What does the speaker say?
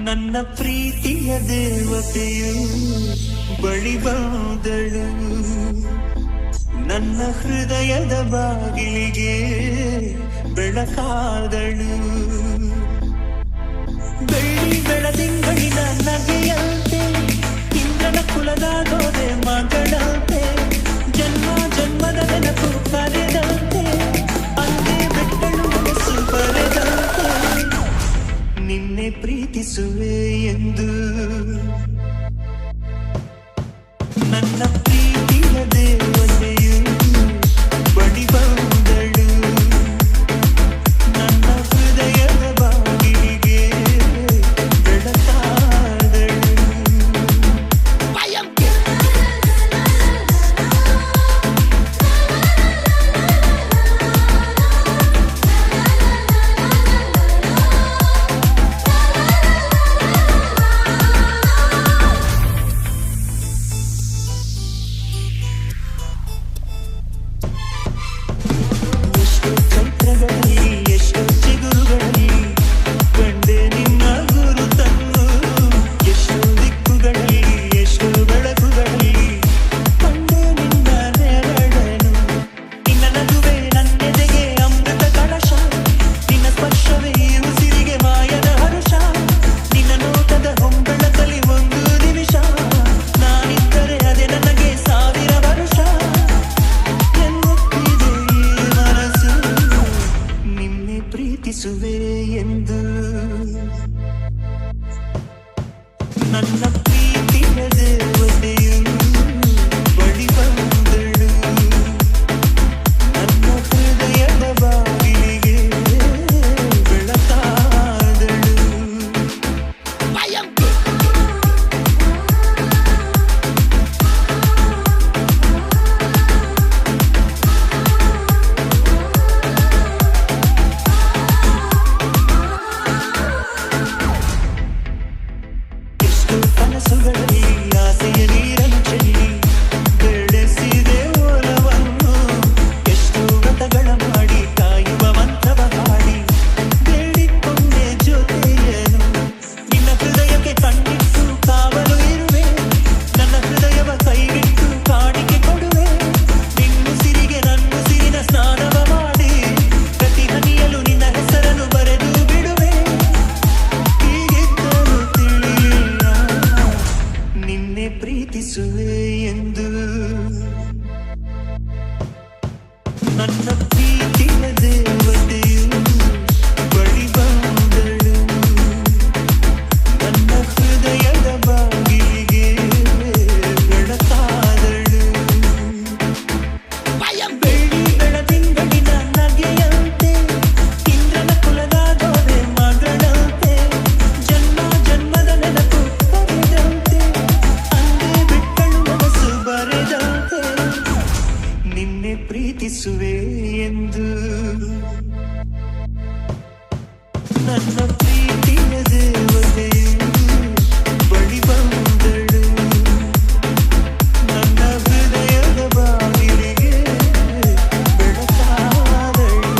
ನನ್ನ ಪ್ರೀತಿಯ ದೇವತೆಯು ಬಳಿ ಬಂದಳು, ನನ್ನ ಹೃದಯದ ಬಾಗಿಲಿಗೆ ಬೆಳಕಾದಳು. ಬೆಳ್ಳಿ ಬೆಳದಿಂಗಳಿನ ನಗೆಯಂತೆ, ಇಂದ್ರನ ಕುಲದ ಗೋದೆ ಮಗಳಂತೆ, ಜನ್ಮ ಜನ್ಮದ ನೆನಪು ಕರೆದಂತೆ, ಅಂದೇ ಬೆಟ್ಟಳು ಮನಸ್ಸು ಬರೆದಂತೆ, ನಿನ್ನೆ ಪ್ರೀತಿಸುವೆ ಎಂದು ನನ್ನ ಪ್ರೀತಿಯ ದೇವತೆಯು ಬಳಿ ಬಂದಳು, ನನ್ನ ಹೃದಯದ ಬಾಗಿಲಿಗೆ ಬೆಳಕಾದಳು. ಪ್ರೀತಿಸುವೆ ಎಂದು ನನ್ನ ಪ್ರೀತಿಯ ದೇವತೆಯು ಬಳಿ ಬಂದಳು, ನನ್ನ ಹೃದಯದ ಬಾಗಿಲಿಗೆ ಬೆಳಕಾದಳು. ಕನಸುಗಳಲ್ಲಿ ಆಸೆಯ ನೀರನ್ನು ಚೆಲ್ಲಿ ಬೆಳೆಸಿದೆ ಒಲವನ್ನು, ಎಷ್ಟು ವ್ರತಗಳ ಮಾಡಿ ಕಾಯುವ ಮಂತ್ರವ ಹಾಡಿ ಬೇಡಿಕೊಂಡೆ ಜೊತೆಯನು, ನಿನ್ನ ಹೃದಯಕ್ಕೆ ಕಣ್ಣಿಟ್ಟು ಕಾವಲು ಇರುವೆ, ನನ್ನ ಹೃದಯವ ಕೈಗಿಟ್ಟು ಕಾಣಿಕೆ ಕೊಡುವೆ, ನಿನ್ನುಸಿರಿಗೆ ನನ್ನುಸಿರಿನ ಸ್ನಾನವ ಮಾಡಿ ಪ್ರತಿ ಹನಿಯಲು ನಿನ್ನ ಹೆಸರನ್ನು ಬರೆದು ಬಿಡುವೆ. ಹೀಗಿದ್ದರೂ ತಿಳಿಯಿಲ್ಲ ನಿನ್ನೆ ಪ್ರೀತಿಸುವೆ ಎಂದು ನನ್ನ ಪ್ರೀತಿಯ ದೇವತೆಯು ಬಳಿ ಬಂದಳು, ನನ್ನ ಹೃದಯದ ಬಾಗಿಲಿಗೆ ಬೆಳಕಾದಳು. ಬೆಳ್ಳಿ ಬೆಳದಿಂಗಳಿನ ನಗೆಯಂತೆ, ಇಂದ್ರನ ಕುಲದ ಗೋದೆ ಮಗಳಂತೆ, ಜನ್ಮ ಜನ್ಮದ ನೆನಪು ಕರೆದಂತೆ, ಅಂದೇ ಬಿಟ್ಟಳು ಮನಸ್ಸು ಬರೆದಂತೆ, ನಿನ್ನೆ ಪ್ರೀತಿಸುವೆ ಎಂದು ನನ್ನ ಪ್ರೀತಿಯ ದೇವತೆಯು ಬಳಿ ಬಂದಳು, ನನ್ನ ಹೃದಯದ ಬಾಗಿಲಿಗೆ ಬೆಳಕಾದಳು.